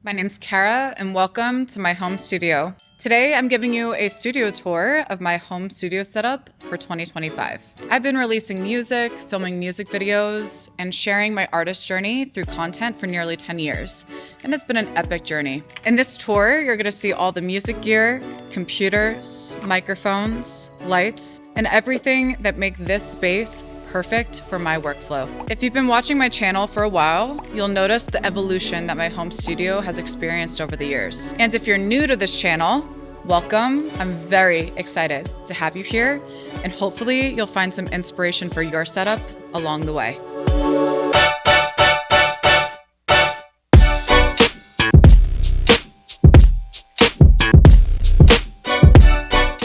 My name's Kara, and welcome to my home studio. Today, I'm giving you a studio tour of my home studio setup for 2025. I've been releasing music, filming music videos, and sharing my artist journey through content for nearly 10 years, and it's been an epic journey. In this tour, you're gonna see all the music gear, computers, microphones, lights, and everything that make this space perfect for my workflow. If you've been watching my channel for a while, you'll notice the evolution that my home studio has experienced over the years. And if you're new to this channel, welcome. I'm very excited to have you here, and hopefully you'll find some inspiration for your setup along the way.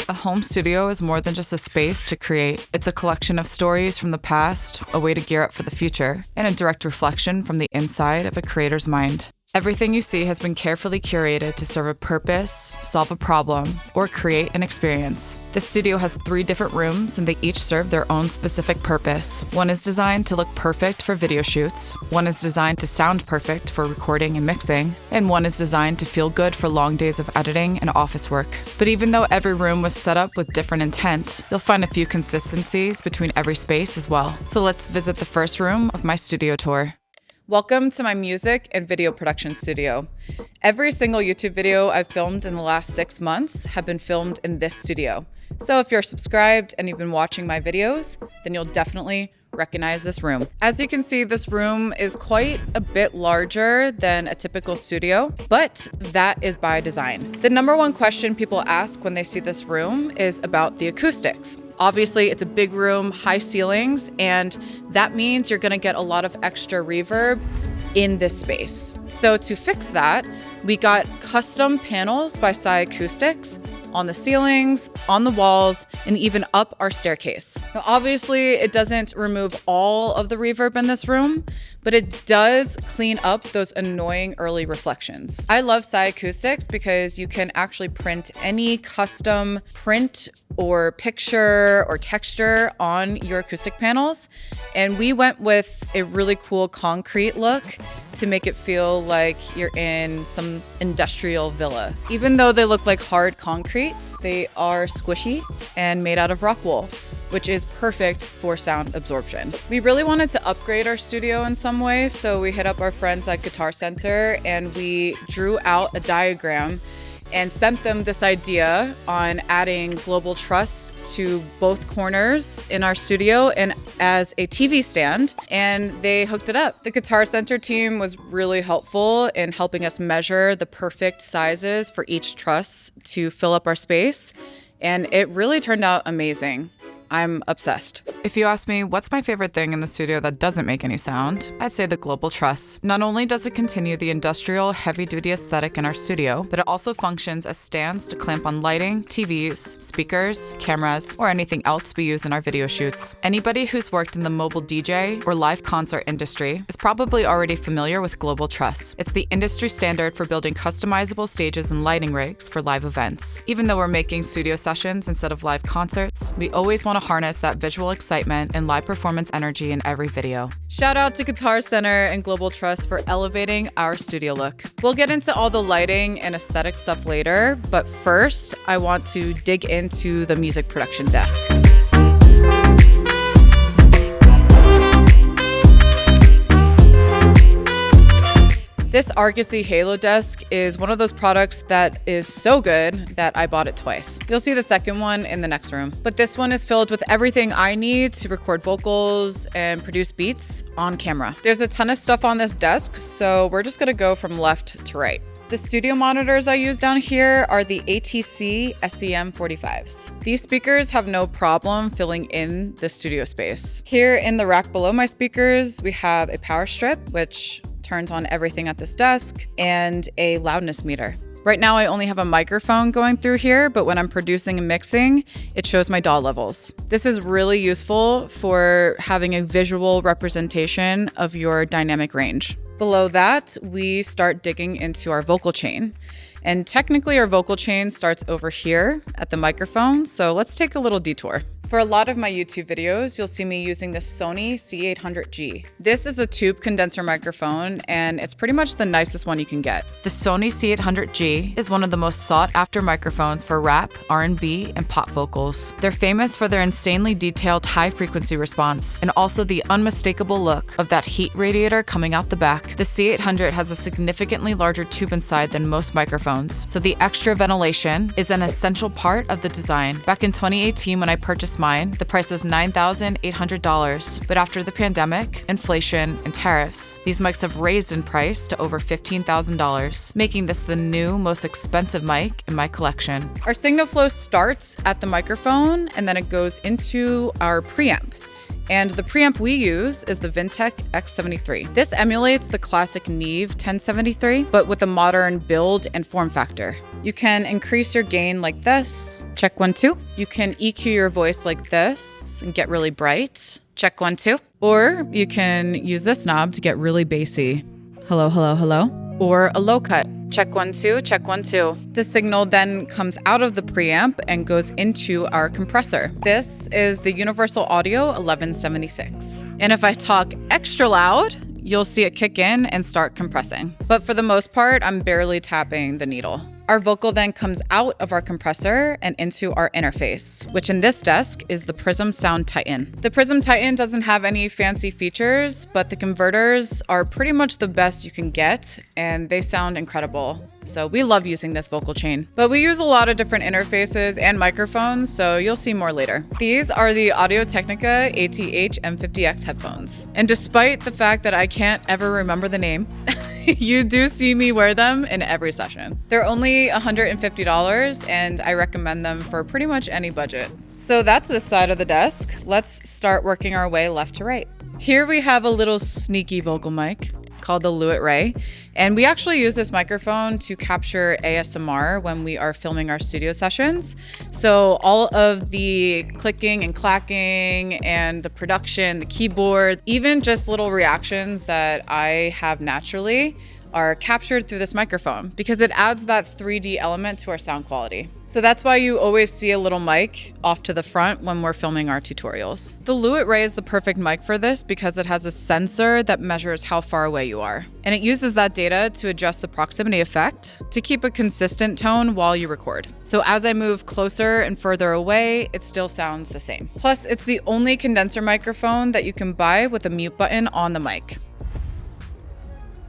A home studio is more than just a space to create. It's a collection of stories from the past, a way to gear up for the future, and a direct reflection from the inside of a creator's mind. Everything you see has been carefully curated to serve a purpose, solve a problem, or create an experience. The studio has 3 different rooms, and they each serve their own specific purpose. One is designed to look perfect for video shoots, one is designed to sound perfect for recording and mixing, and one is designed to feel good for long days of editing and office work. But even though every room was set up with different intent, you'll find a few consistencies between every space as well. So let's visit the first room of my studio tour. Welcome to my music and video production studio. Every single YouTube video I've filmed in the last 6 months have been filmed in this studio. So if you're subscribed and you've been watching my videos, then you'll definitely recognize this room. As you can see, this room is quite a bit larger than a typical studio, but that is by design. The number one question people ask when they see this room is about the acoustics. Obviously, it's a big room, high ceilings, and that means you're gonna get a lot of extra reverb in this space. So to fix that, we got custom panels by Acoustics on the ceilings, on the walls, and even up our staircase. Now, obviously, it doesn't remove all of the reverb in this room, but it does clean up those annoying early reflections. I love Acoustics because you can actually print any custom print or picture or texture on your acoustic panels. And we went with a really cool concrete look to make it feel like you're in some industrial villa. Even though they look like hard concrete, they are squishy and made out of rock wool, which is perfect for sound absorption. We really wanted to upgrade our studio in some way, so we hit up our friends at Guitar Center and we drew out a diagram and sent them this idea on adding global truss to both corners in our studio and as a TV stand, and they hooked it up. The Guitar Center team was really helpful in helping us measure the perfect sizes for each truss to fill up our space, and it really turned out amazing. I'm obsessed. If you ask me what's my favorite thing in the studio that doesn't make any sound, I'd say the global truss. Not only does it continue the industrial, heavy-duty aesthetic in our studio, but it also functions as stands to clamp on lighting, TVs, speakers, cameras, or anything else we use in our video shoots. Anybody who's worked in the mobile DJ or live concert industry is probably already familiar with global truss. It's the industry standard for building customizable stages and lighting rigs for live events. Even though we're making studio sessions instead of live concerts, we always want to harness that visual excitement and live performance energy in every video. Shout out to Guitar Center and Global Trust for elevating our studio look. We'll get into all the lighting and aesthetic stuff later, but first, I want to dig into the music production desk. This Argosy Halo desk is one of those products that is so good that I bought it twice. You'll see the second one in the next room. But this one is filled with everything I need to record vocals and produce beats on camera. There's a ton of stuff on this desk, so we're just gonna go from left to right. The studio monitors I use down here are the ATC SEM45s. These speakers have no problem filling in the studio space. Here in the rack below my speakers, we have a power strip, which turns on everything at this desk, and a loudness meter. Right now I only have a microphone going through here, but when I'm producing and mixing, it shows my DAW levels. This is really useful for having a visual representation of your dynamic range. Below that, we start digging into our vocal chain. And technically our vocal chain starts over here at the microphone, so let's take a little detour. For a lot of my YouTube videos, you'll see me using this Sony C800G. This is a tube condenser microphone, and it's pretty much the nicest one you can get. The Sony C800G is one of the most sought-after microphones for rap, R&B, and pop vocals. They're famous for their insanely detailed high-frequency response, and also the unmistakable look of that heat radiator coming out the back. The C800 has a significantly larger tube inside than most microphones, so the extra ventilation is an essential part of the design. Back in 2018, when I purchased mine, the price was $9,800, but after the pandemic, inflation, and tariffs, these mics have raised in price to over $15,000, making this the new most expensive mic in my collection. Our signal flow starts at the microphone, and then it goes into our preamp. And the preamp we use is the Vintech X73. This emulates the classic Neve 1073, but with a modern build and form factor. You can increase your gain like this. Check 1, 2. You can EQ your voice like this and get really bright. Check 1, 2. Or you can use this knob to get really bassy. Hello, hello, hello. Or a low cut. Check 1, 2, check 1, 2. The signal then comes out of the preamp and goes into our compressor. This is the Universal Audio 1176. And if I talk extra loud, you'll see it kick in and start compressing. But for the most part, I'm barely tapping the needle. Our vocal then comes out of our compressor and into our interface, which in this desk is the Prism Sound Titan. The Prism Titan doesn't have any fancy features, but the converters are pretty much the best you can get, and they sound incredible. So we love using this vocal chain. But we use a lot of different interfaces and microphones, so you'll see more later. These are the Audio-Technica ATH M50X headphones. And despite the fact that I can't ever remember the name, you do see me wear them in every session. They're only $150, and I recommend them for pretty much any budget. So that's this side of the desk. Let's start working our way left to right. Here we have a little sneaky vocal mic called the Lewitt Ray. And we actually use this microphone to capture ASMR when we are filming our studio sessions. So all of the clicking and clacking and the production, the keyboard, even just little reactions that I have naturally are captured through this microphone because it adds that 3D element to our sound quality. So that's why you always see a little mic off to the front when we're filming our tutorials. The Lewitt Ray is the perfect mic for this because it has a sensor that measures how far away you are. And it uses that data to adjust the proximity effect to keep a consistent tone while you record. So as I move closer and further away, it still sounds the same. Plus, it's the only condenser microphone that you can buy with a mute button on the mic.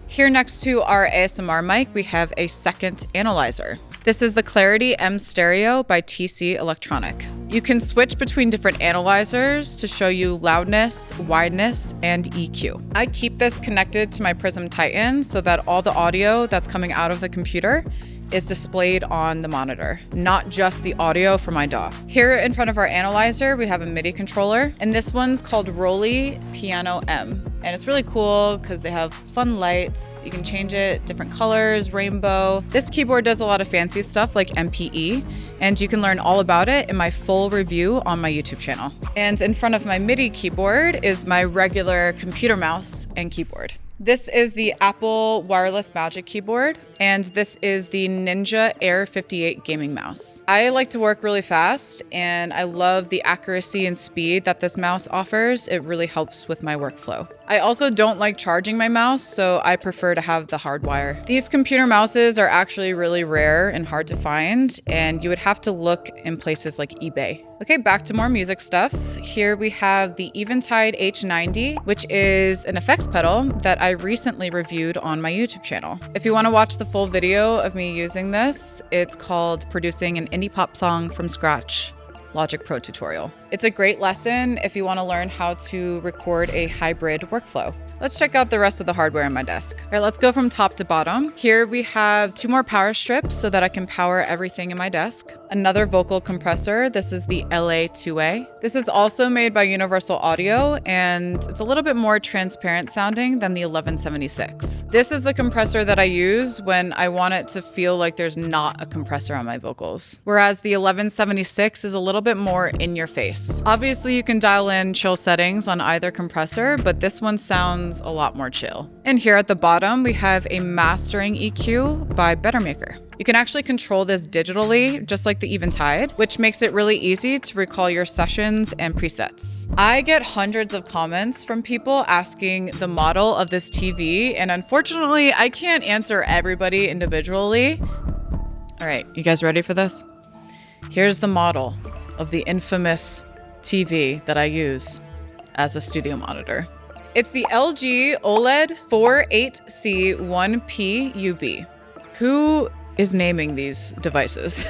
Here next to our ASMR mic, we have a second analyzer. This is the Clarity M Stereo by TC Electronic. You can switch between different analyzers to show you loudness, wideness, and EQ. I keep this connected to my Prism Titan so that all the audio that's coming out of the computer is displayed on the monitor, not just the audio from my DAW. Here in front of our analyzer, we have a MIDI controller, and this one's called Roly Piano M. And it's really cool because they have fun lights. You can change it, different colors, rainbow. This keyboard does a lot of fancy stuff like MPE, and you can learn all about it in my full review on my YouTube channel. And in front of my MIDI keyboard is my regular computer mouse and keyboard. This is the Apple Wireless Magic Keyboard, and this is the Ninja Air 58 gaming mouse. I like to work really fast, and I love the accuracy and speed that this mouse offers. It really helps with my workflow. I also don't like charging my mouse, so I prefer to have the hardwire. These computer mouses are actually really rare and hard to find, and you would have to look in places like eBay. Okay, back to more music stuff. Here we have the Eventide H90, which is an effects pedal that I recently reviewed on my YouTube channel. If you want to watch the full video of me using this, it's called Producing an Indie Pop Song from Scratch Logic Pro tutorial. It's a great lesson if you want to learn how to record a hybrid workflow. Let's check out the rest of the hardware on my desk. All right, let's go from top to bottom. Here we have 2 more power strips so that I can power everything in my desk. Another vocal compressor. This is the LA2A. This is also made by Universal Audio, and it's a little bit more transparent sounding than the 1176. This is the compressor that I use when I want it to feel like there's not a compressor on my vocals. Whereas the 1176 is a little bit more in your face. Obviously, you can dial in chill settings on either compressor, but this one sounds sounds a lot more chill. And here at the bottom, we have a mastering EQ by Bettermaker. You can actually control this digitally, just like the Eventide, which makes it really easy to recall your sessions and presets. I get hundreds of comments from people asking the model of this TV, and unfortunately, I can't answer everybody individually. All right, you guys ready for this? Here's the model of the infamous TV that I use as a studio monitor. It's the LG OLED 48C1P UB. Who is naming these devices?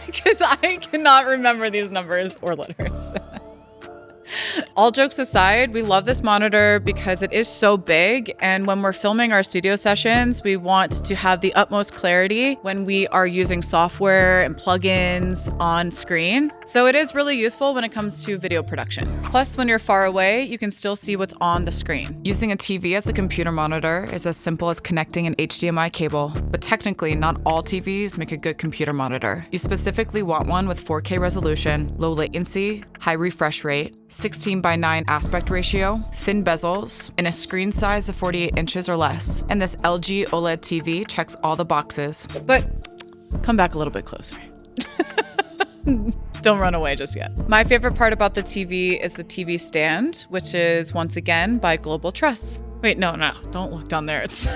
Because I cannot remember these numbers or letters. All jokes aside, we love this monitor because it is so big, and when we're filming our studio sessions, we want to have the utmost clarity when we are using software and plugins on screen. So it is really useful when it comes to video production. Plus, when you're far away, you can still see what's on the screen. Using a TV as a computer monitor is as simple as connecting an HDMI cable, but technically not all TVs make a good computer monitor. You specifically want one with 4K resolution, low latency, high refresh rate, 16:9 aspect ratio, thin bezels, and a screen size of 48 inches or less. And this LG OLED TV checks all the boxes. But come back a little bit closer. Don't run away just yet. My favorite part about the TV is the TV stand, which is once again by Global Truss. Wait, no, don't look down there. It's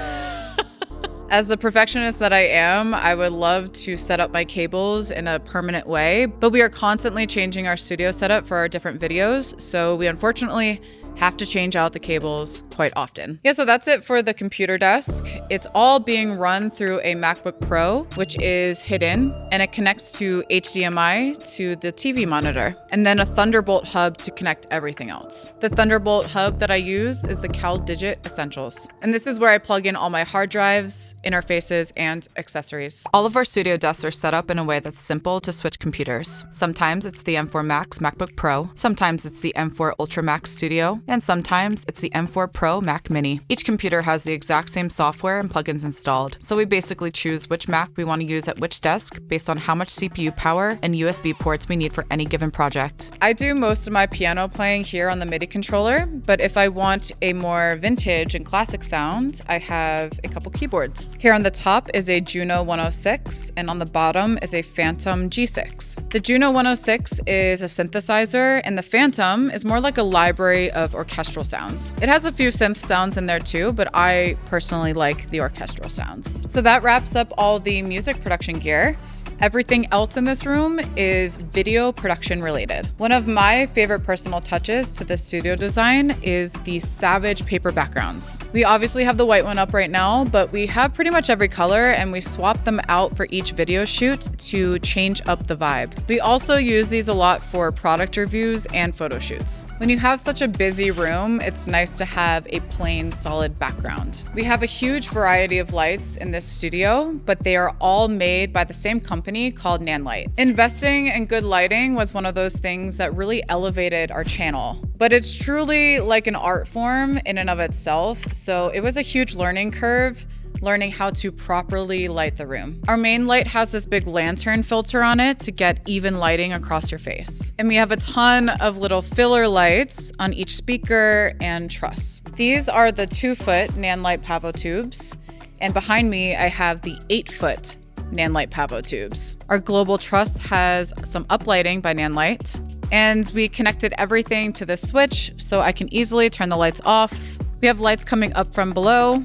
As the perfectionist that I am, I would love to set up my cables in a permanent way, but we are constantly changing our studio setup for our different videos, so we unfortunately have to change out the cables quite often. Yeah, so that's it for the computer desk. It's all being run through a MacBook Pro, which is hidden, and it connects to HDMI to the TV monitor, and then a Thunderbolt hub to connect everything else. The Thunderbolt hub that I use is the CalDigit Essentials, and this is where I plug in all my hard drives, interfaces, and accessories. All of our studio desks are set up in a way that's simple to switch computers. Sometimes it's the M4 Max MacBook Pro, sometimes it's the M4 Ultra Max Studio, and sometimes it's the M4 Pro Mac Mini. Each computer has the exact same software and plugins installed, so we basically choose which Mac we want to use at which desk based on how much CPU power and USB ports we need for any given project. I do most of my piano playing here on the MIDI controller, but if I want a more vintage and classic sound, I have a couple keyboards. Here on the top is a Juno 106, and on the bottom is a Phantom G6. The Juno 106 is a synthesizer, and the Phantom is more like a library of orchestral sounds. It has a few synth sounds in there too, but I personally like the orchestral sounds. So that wraps up all the music production gear. Everything else in this room is video production related. One of my favorite personal touches to this studio design is the Savage paper backgrounds. We obviously have the white one up right now, but we have pretty much every color, and we swap them out for each video shoot to change up the vibe. We also use these a lot for product reviews and photo shoots. When you have such a busy room, it's nice to have a plain, solid background. We have a huge variety of lights in this studio, but they are all made by the same company called Nanlite. Investing in good lighting was one of those things that really elevated our channel, but it's truly like an art form in and of itself, so it was a huge learning curve learning how to properly light the room. Our main light has this big lantern filter on it to get even lighting across your face. And we have a ton of little filler lights on each speaker and truss. These are the 2-foot Nanlite Pavo tubes, and behind me I have the 8-foot Nanlite Pavo tubes. Our global truss has some uplighting by Nanlite, and we connected everything to this switch so I can easily turn the lights off. We have lights coming up from below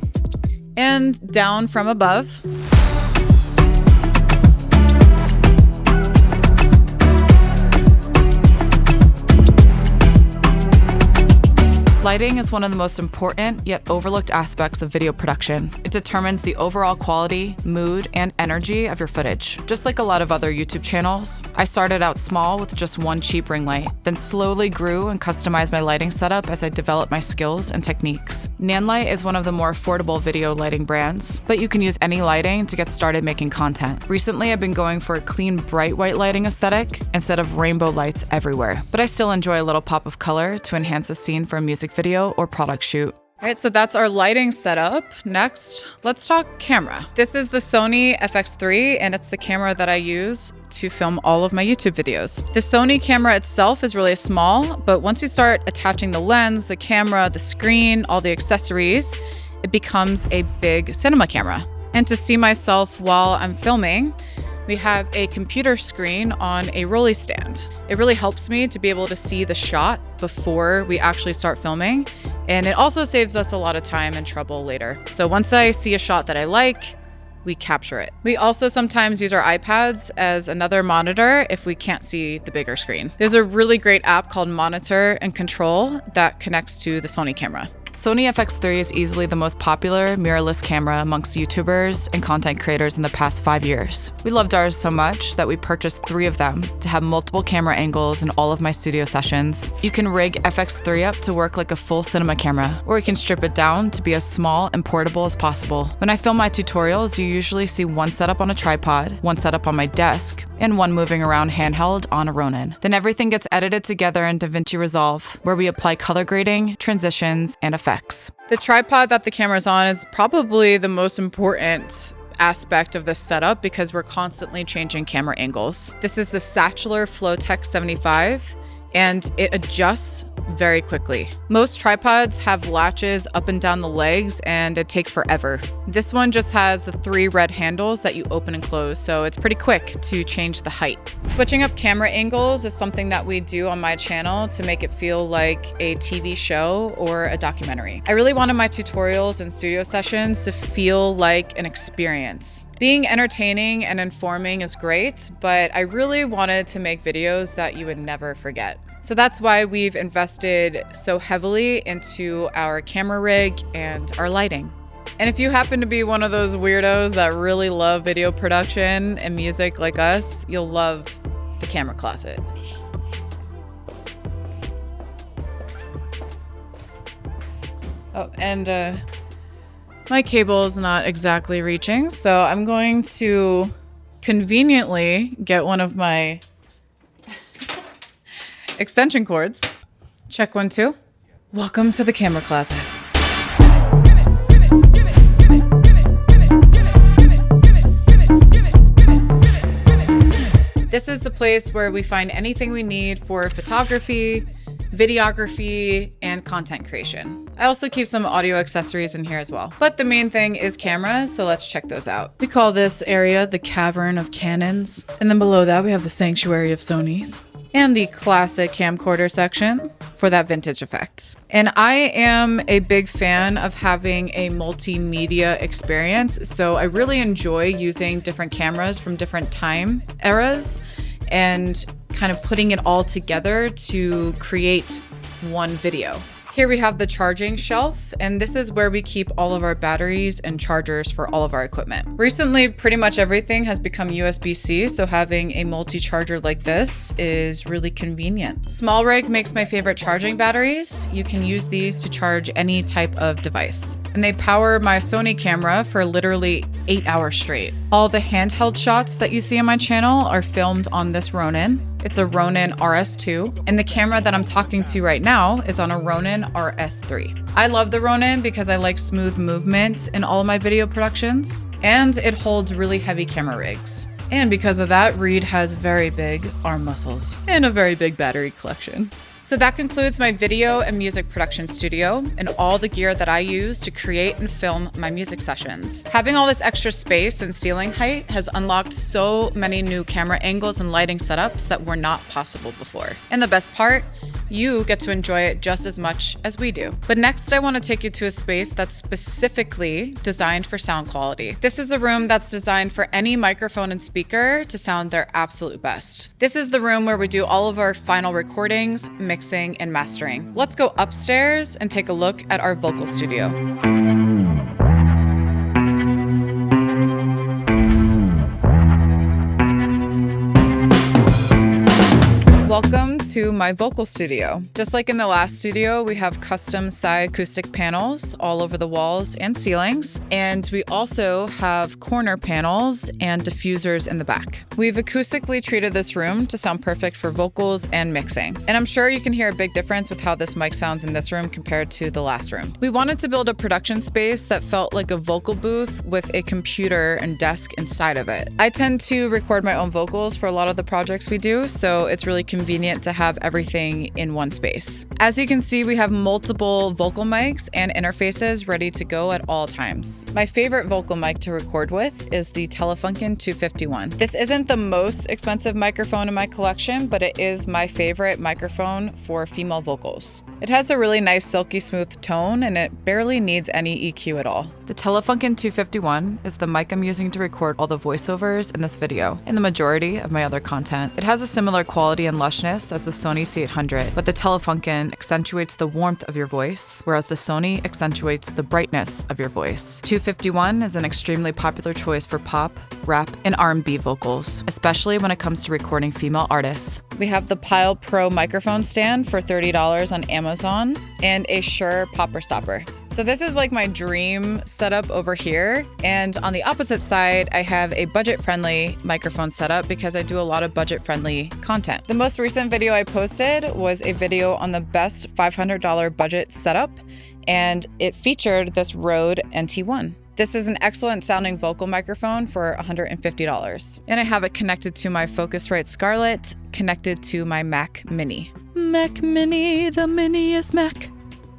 and down from above. Lighting is one of the most important yet overlooked aspects of video production. It determines the overall quality, mood, and energy of your footage. Just like a lot of other YouTube channels, I started out small with just one cheap ring light, then slowly grew and customized my lighting setup as I developed my skills and techniques. Nanlite is one of the more affordable video lighting brands, but you can use any lighting to get started making content. Recently, I've been going for a clean, bright white lighting aesthetic instead of rainbow lights everywhere, but I still enjoy a little pop of color to enhance a scene for a music video or product shoot. All right, so that's our lighting setup. Next, let's talk camera. This is the Sony FX3, and it's the camera that I use to film all of my YouTube videos. The Sony camera itself is really small, but once you start attaching the lens, the camera, the screen, all the accessories, it becomes a big cinema camera. And to see myself while I'm filming, we have a computer screen on a rolly stand. It really helps me to be able to see the shot before we actually start filming. And it also saves us a lot of time and trouble later. So once I see a shot that I like, we capture it. We also sometimes use our iPads as another monitor if we can't see the bigger screen. There's a really great app called Monitor and Control that connects to the Sony camera. Sony FX3 is easily the most popular mirrorless camera amongst YouTubers and content creators in the past 5 years. We loved ours so much that we purchased 3 of them to have multiple camera angles in all of my studio sessions. You can rig FX3 up to work like a full cinema camera, or you can strip it down to be as small and portable as possible. When I film my tutorials, you usually see one setup on a tripod, one setup on my desk, and one moving around handheld on a Ronin. Then everything gets edited together in DaVinci Resolve, where we apply color grading, transitions, and effects. The tripod that the camera's on is probably the most important aspect of this setup because we're constantly changing camera angles. This is the Sachtler Flowtech 75, and it adjusts very quickly. Most tripods have latches up and down the legs, and it takes forever. This one just has the 3 red handles that you open and close, so it's pretty quick to change the height. Switching up camera angles is something that we do on my channel to make it feel like a TV show or a documentary. I really wanted my tutorials and studio sessions to feel like an experience. Being entertaining and informing is great, but I really wanted to make videos that you would never forget. So that's why we've invested so heavily into our camera rig and our lighting. And if you happen to be one of those weirdos that really love video production and music like us, you'll love the camera closet. Oh, and my cable is not exactly reaching, so I'm going to conveniently get one of my extension cords. Check 1, 2. Welcome to the camera closet. This is the place where we find anything we need for photography, videography, and content creation. I also keep some audio accessories in here as well. But the main thing is cameras, so let's check those out. We call this area the Cavern of Canons. And then below that, we have the Sanctuary of Sonys. And the classic camcorder section for that vintage effect. And I am a big fan of having a multimedia experience, so I really enjoy using different cameras from different time eras and kind of putting it all together to create one video. Here we have the charging shelf, and this is where we keep all of our batteries and chargers for all of our equipment. Recently, pretty much everything has become USB-C, so having a multi-charger like this is really convenient. Small Rig makes my favorite charging batteries. You can use these to charge any type of device. And they power my Sony camera for literally 8 hours straight. All the handheld shots that you see on my channel are filmed on this Ronin. It's a Ronin RS2, and the camera that I'm talking to right now is on a Ronin RS3. I love the Ronin because I like smooth movement in all of my video productions, and it holds really heavy camera rigs. And because of that, Reed has very big arm muscles and a very big battery collection. So that concludes my video and music production studio and all the gear that I use to create and film my music sessions. Having all this extra space and ceiling height has unlocked so many new camera angles and lighting setups that were not possible before. And the best part, you get to enjoy it just as much as we do. But next, I want to take you to a space that's specifically designed for sound quality. This is a room that's designed for any microphone and speaker to sound their absolute best. This is the room where we do all of our final recordings, mixing, and mastering. Let's go upstairs and take a look at our vocal studio. Welcome into my vocal studio. Just like in the last studio, we have custom acoustic panels all over the walls and ceilings, and we also have corner panels and diffusers in the back. We've acoustically treated this room to sound perfect for vocals and mixing, and I'm sure you can hear a big difference with how this mic sounds in this room compared to the last room. We wanted to build a production space that felt like a vocal booth with a computer and desk inside of it. I tend to record my own vocals for a lot of the projects we do, so it's really convenient to have everything in one space. As you can see, we have multiple vocal mics and interfaces ready to go at all times. My favorite vocal mic to record with is the Telefunken 251. This isn't the most expensive microphone in my collection, but it is my favorite microphone for female vocals. It has a really nice silky smooth tone, and it barely needs any EQ at all. The Telefunken 251 is the mic I'm using to record all the voiceovers in this video and the majority of my other content. It has a similar quality and lushness as the Sony C800, but the Telefunken accentuates the warmth of your voice, whereas the Sony accentuates the brightness of your voice. 251 is an extremely popular choice for pop, rap, and R&B vocals, especially when it comes to recording female artists. We have the Pile Pro microphone stand for $30 on Amazon and a Shure popper stopper. So this is like my dream setup over here. And on the opposite side, I have a budget-friendly microphone setup because I do a lot of budget-friendly content. The most recent video I posted was a video on the best $500 budget setup, and it featured this Rode NT1. This is an excellent sounding vocal microphone for $150. And I have it connected to my Focusrite Scarlett, connected to my Mac Mini. Mac Mini, the miniest Mac.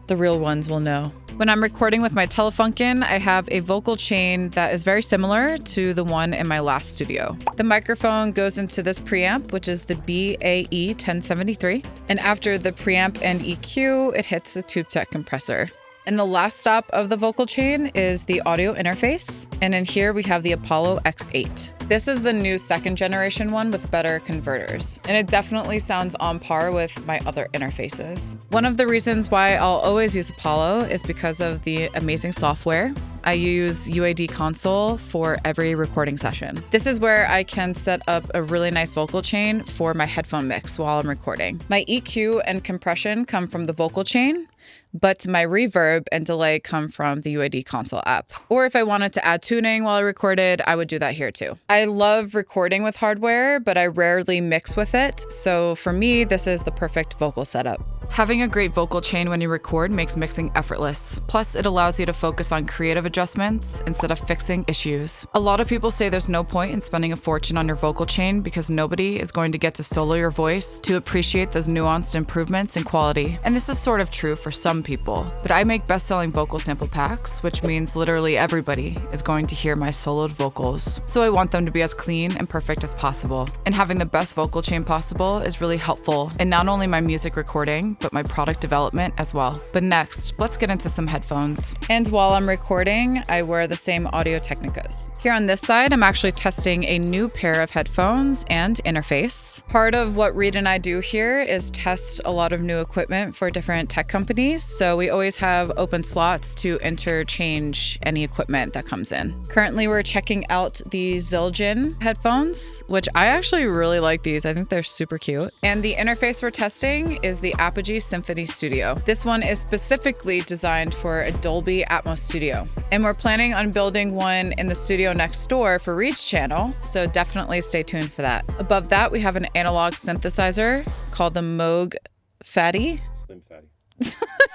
The real ones will know. When I'm recording with my Telefunken, I have a vocal chain that is very similar to the one in my last studio. The microphone goes into this preamp, which is the BAE 1073. And after the preamp and EQ, it hits the tube check compressor. And the last stop of the vocal chain is the audio interface. And in here we have the Apollo X8. This is the new second generation one with better converters, and it definitely sounds on par with my other interfaces. One of the reasons why I'll always use Apollo is because of the amazing software. I use UAD console for every recording session. This is where I can set up a really nice vocal chain for my headphone mix while I'm recording. My EQ and compression come from the vocal chain, but my reverb and delay come from the UAD console app. Or if I wanted to add tuning while I recorded, I would do that here too. I love recording with hardware, but I rarely mix with it. So for me, this is the perfect vocal setup. Having a great vocal chain when you record makes mixing effortless. Plus, it allows you to focus on creative adjustments instead of fixing issues. A lot of people say there's no point in spending a fortune on your vocal chain because nobody is going to get to solo your voice to appreciate those nuanced improvements in quality. And this is sort of true for some people. But I make best-selling vocal sample packs, which means literally everybody is going to hear my soloed vocals. So I want them to be as clean and perfect as possible. And having the best vocal chain possible is really helpful in not only my music recording, but my product development as well. But next, let's get into some headphones. And while I'm recording, I wear the same Audio Technicas. Here on this side, I'm actually testing a new pair of headphones and interface. Part of what Reed and I do here is test a lot of new equipment for different tech companies. So we always have open slots to interchange any equipment that comes in. Currently, we're checking out the Zildjian headphones, which I actually really like these. I think they're super cute. And the interface we're testing is the Apogee Symphony Studio. This one is specifically designed for a Dolby Atmos studio. And we're planning on building one in the studio next door for Reed's channel, so definitely stay tuned for that. Above that, we have an analog synthesizer called the Moog Fatty. Slim Fatty.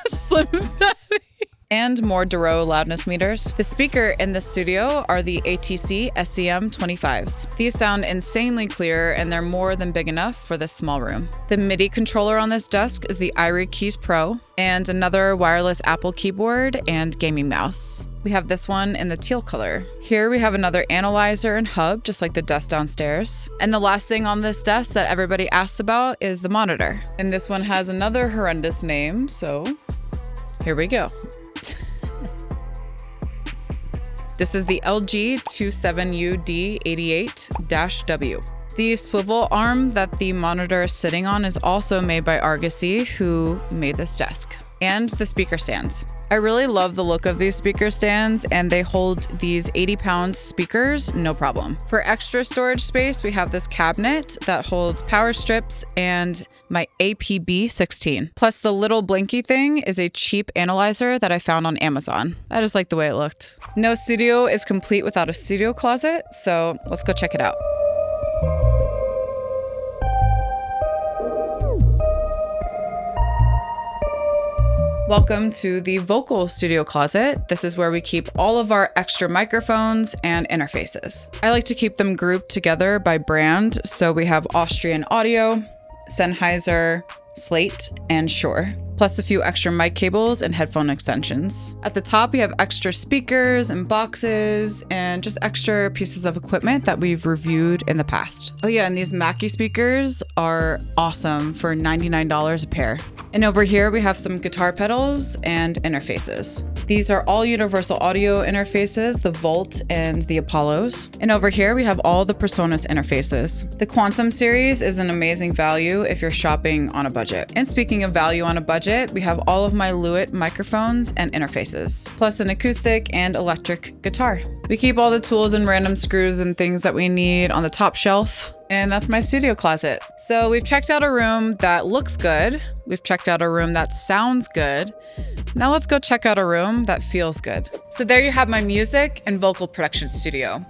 Slim Fatty. And more Duro loudness meters. The speaker in the studio are the ATC SCM 25s. These sound insanely clear, and they're more than big enough for this small room. The MIDI controller on this desk is the iRig Keys Pro, and another wireless Apple keyboard and gaming mouse. We have this one in the teal color. Here we have another analyzer and hub, just like the desk downstairs. And the last thing on this desk that everybody asks about is the monitor. And this one has another horrendous name, so here we go. This is the LG 27UD88-W. The swivel arm that the monitor is sitting on is also made by Argosy, who made this desk. and the speaker stands. I really love the look of these speaker stands, and they hold these 80-pound speakers, no problem. For extra storage space, we have this cabinet that holds power strips and my APB16. Plus the little blinky thing is a cheap analyzer that I found on Amazon. I just like the way it looked. No studio is complete without a studio closet, so let's go check it out. Welcome to the vocal studio closet. This is where we keep all of our extra microphones and interfaces. I like to keep them grouped together by brand, so we have Austrian Audio, Sennheiser, Slate, and Shure, plus a few extra mic cables and headphone extensions. At the top, we have extra speakers and boxes and just extra pieces of equipment that we've reviewed in the past. Oh yeah, and these Mackie speakers are awesome for $99 a pair. And over here, we have some guitar pedals and interfaces. These are all universal audio interfaces, the Volt and the Apollos. And over here, we have all the Presonus interfaces. The Quantum series is an amazing value if you're shopping on a budget. And speaking of value on a budget, we have all of my Lewitt microphones and interfaces, plus an acoustic and electric guitar. We keep all the tools and random screws and things that we need on the top shelf. And that's my studio closet. So we've checked out a room that looks good. We've checked out a room that sounds good. Now let's go check out a room that feels good. So there you have my music and vocal production studio.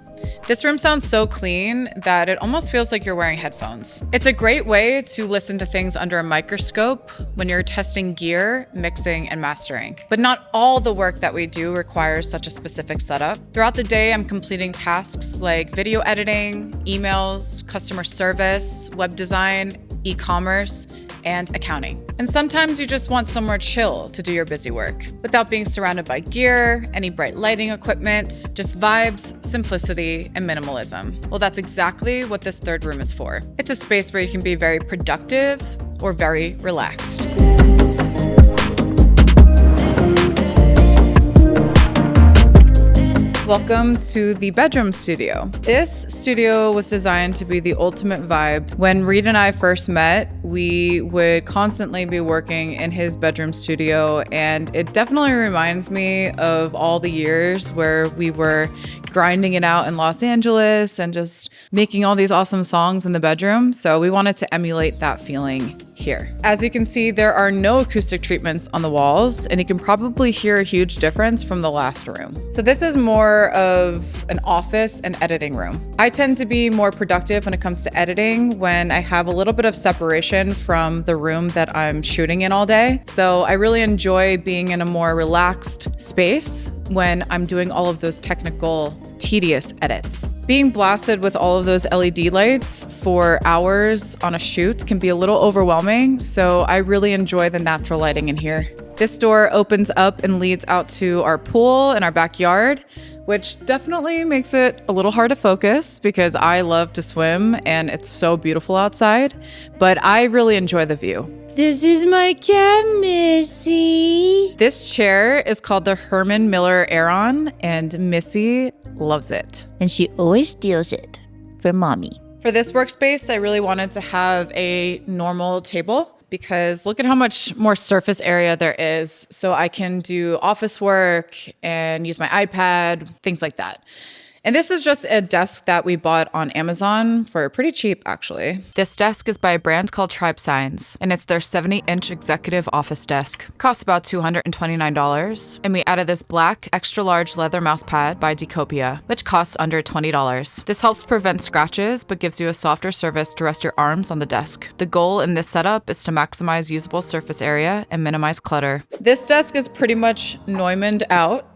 This room sounds so clean that it almost feels like you're wearing headphones. It's a great way to listen to things under a microscope when you're testing gear, mixing, and mastering. But not all the work that we do requires such a specific setup. Throughout the day, I'm completing tasks like video editing, emails, customer service, web design, e-commerce, and accounting. And sometimes you just want somewhere chill to do your busy work without being surrounded by gear, any bright lighting equipment, just vibes, simplicity, and minimalism. Well, that's exactly what this third room is for. It's a space where you can be very productive or very relaxed. Welcome to the bedroom studio. This studio was designed to be the ultimate vibe. When Reed and I first met, we would constantly be working in his bedroom studio, and it definitely reminds me of all the years where we were grinding it out in Los Angeles and just making all these awesome songs in the bedroom. So we wanted to emulate that feeling here. As you can see, there are no acoustic treatments on the walls, and you can probably hear a huge difference from the last room. So this is more of an office and editing room. I tend to be more productive when it comes to editing when I have a little bit of separation from the room that I'm shooting in all day. So I really enjoy being in a more relaxed space when I'm doing all of those technical, tedious edits. Being blasted with all of those LED lights for hours on a shoot can be a little overwhelming, so I really enjoy the natural lighting in here. This door opens up and leads out to our pool in our backyard, which definitely makes it a little hard to focus because I love to swim and it's so beautiful outside, but I really enjoy the view. This is my cat, Missy. This chair is called the Herman Miller Aeron, and Missy loves it. And she always steals it for mommy. For this workspace, I really wanted to have a normal table because look at how much more surface area there is. So I can do office work and use my iPad, things like that. And this is just a desk that we bought on Amazon for pretty cheap, actually. This desk is by a brand called Tribe Signs, and it's their 70-inch executive office desk. It costs about $229. And we added this black, extra-large leather mouse pad by Decopia, which costs under $20. This helps prevent scratches, but gives you a softer surface to rest your arms on the desk. The goal in this setup is to maximize usable surface area and minimize clutter. This desk is pretty much Neumanned out.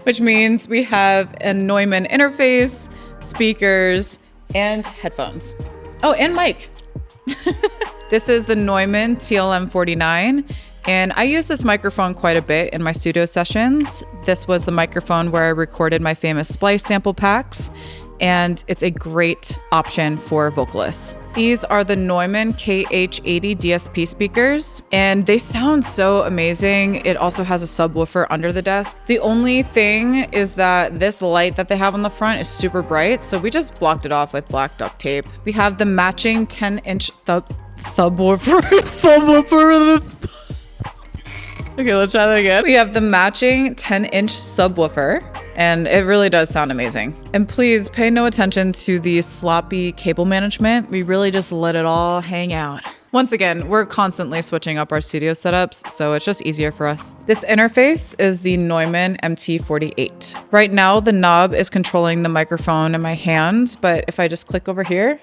Which means we have a Neumann interface, speakers, and headphones. Oh, and mic. This is the Neumann TLM49, and I use this microphone quite a bit in my studio sessions. This was the microphone where I recorded my famous Splice sample packs, and it's a great option for vocalists. These are the Neumann KH80 DSP speakers, and they sound so amazing. It also has a subwoofer under the desk. The only thing is that this light that they have on the front is super bright, so we just blocked it off with black duct tape. We have the matching 10-inch subwoofer. Okay, let's try that again. We have the matching 10-inch subwoofer, and it really does sound amazing. And please pay no attention to the sloppy cable management. We really just let it all hang out. Once again, we're constantly switching up our studio setups, so it's just easier for us. This interface is the Neumann MT48. Right now, the knob is controlling the microphone in my hand, but if I just click over here,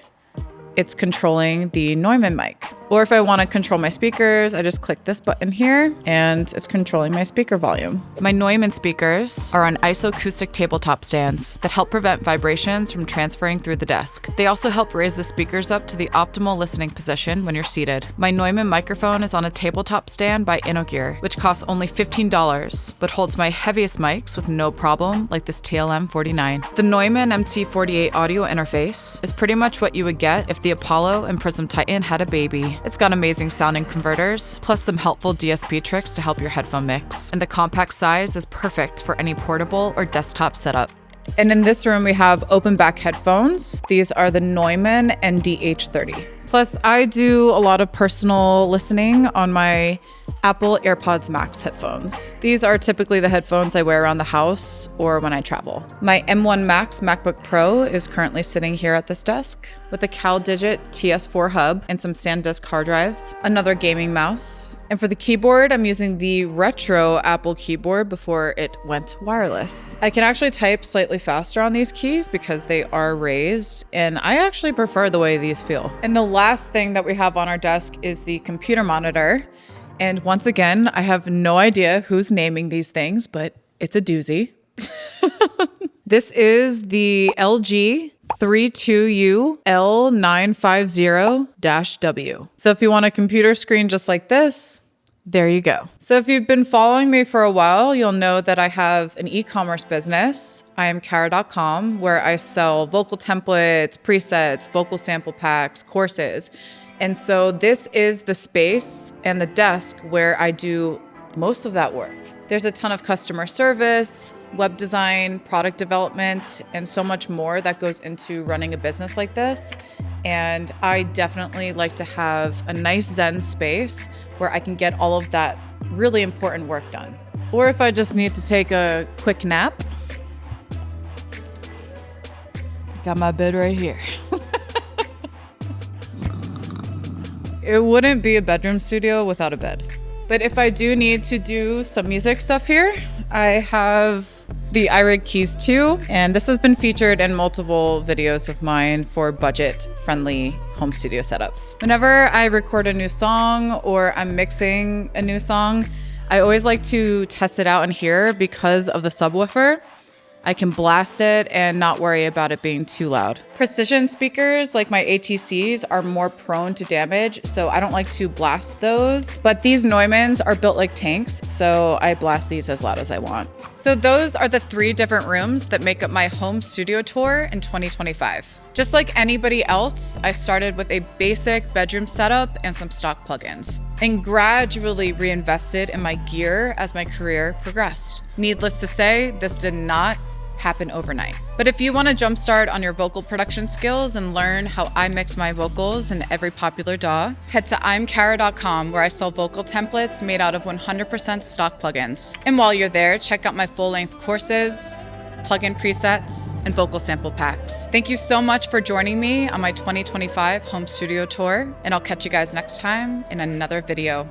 it's controlling the Neumann mic. Or if I want to control my speakers, I just click this button here and it's controlling my speaker volume. My Neumann speakers are on isoacoustic tabletop stands that help prevent vibrations from transferring through the desk. They also help raise the speakers up to the optimal listening position when you're seated. My Neumann microphone is on a tabletop stand by InnoGear, which costs only $15, but holds my heaviest mics with no problem, like this TLM49. The Neumann MT48 audio interface is pretty much what you would get if the Apollo and Prism Titan had a baby. It's got amazing sounding converters, plus some helpful DSP tricks to help your headphone mix. And the compact size is perfect for any portable or desktop setup. And in this room, we have open back headphones. These are the Neumann NDH30. Plus, I do a lot of personal listening on my Apple AirPods Max headphones. These are typically the headphones I wear around the house or when I travel. My M1 Max MacBook Pro is currently sitting here at this desk with a CalDigit TS4 hub and some SanDisk hard drives, another gaming mouse. And for the keyboard, I'm using the retro Apple keyboard before it went wireless. I can actually type slightly faster on these keys because they are raised, and I actually prefer the way these feel. And the last thing that we have on our desk is the computer monitor. And once again, I have no idea who's naming these things, but it's a doozy. This is the LG 32U L950-W. So if you want a computer screen just like this, there you go. So if you've been following me for a while, you'll know that I have an e-commerce business. I am KARRA.com, where I sell vocal templates, presets, vocal sample packs, courses. And so this is the space and the desk where I do most of that work. There's a ton of customer service, web design, product development, and so much more that goes into running a business like this. And I definitely like to have a nice Zen space where I can get all of that really important work done. Or if I just need to take a quick nap, got my bed right here. It wouldn't be a bedroom studio without a bed. But if I do need to do some music stuff here, I have the iRig Keys 2, and this has been featured in multiple videos of mine for budget-friendly home studio setups. Whenever I record a new song or I'm mixing a new song, I always like to test it out in here because of the subwoofer. I can blast it and not worry about it being too loud. Precision speakers like my ATCs are more prone to damage, so I don't like to blast those. But these Neumanns are built like tanks, so I blast these as loud as I want. So those are the 3 different rooms that make up my home studio tour in 2025. Just like anybody else, I started with a basic bedroom setup and some stock plugins, and gradually reinvested in my gear as my career progressed. Needless to say, this did not happen overnight. But if you want to jumpstart on your vocal production skills and learn how I mix my vocals in every popular DAW, head to imkarra.com, where I sell vocal templates made out of 100% stock plugins. And while you're there, check out my full-length courses, plugin presets, and vocal sample packs. Thank you so much for joining me on my 2025 home studio tour, and I'll catch you guys next time in another video.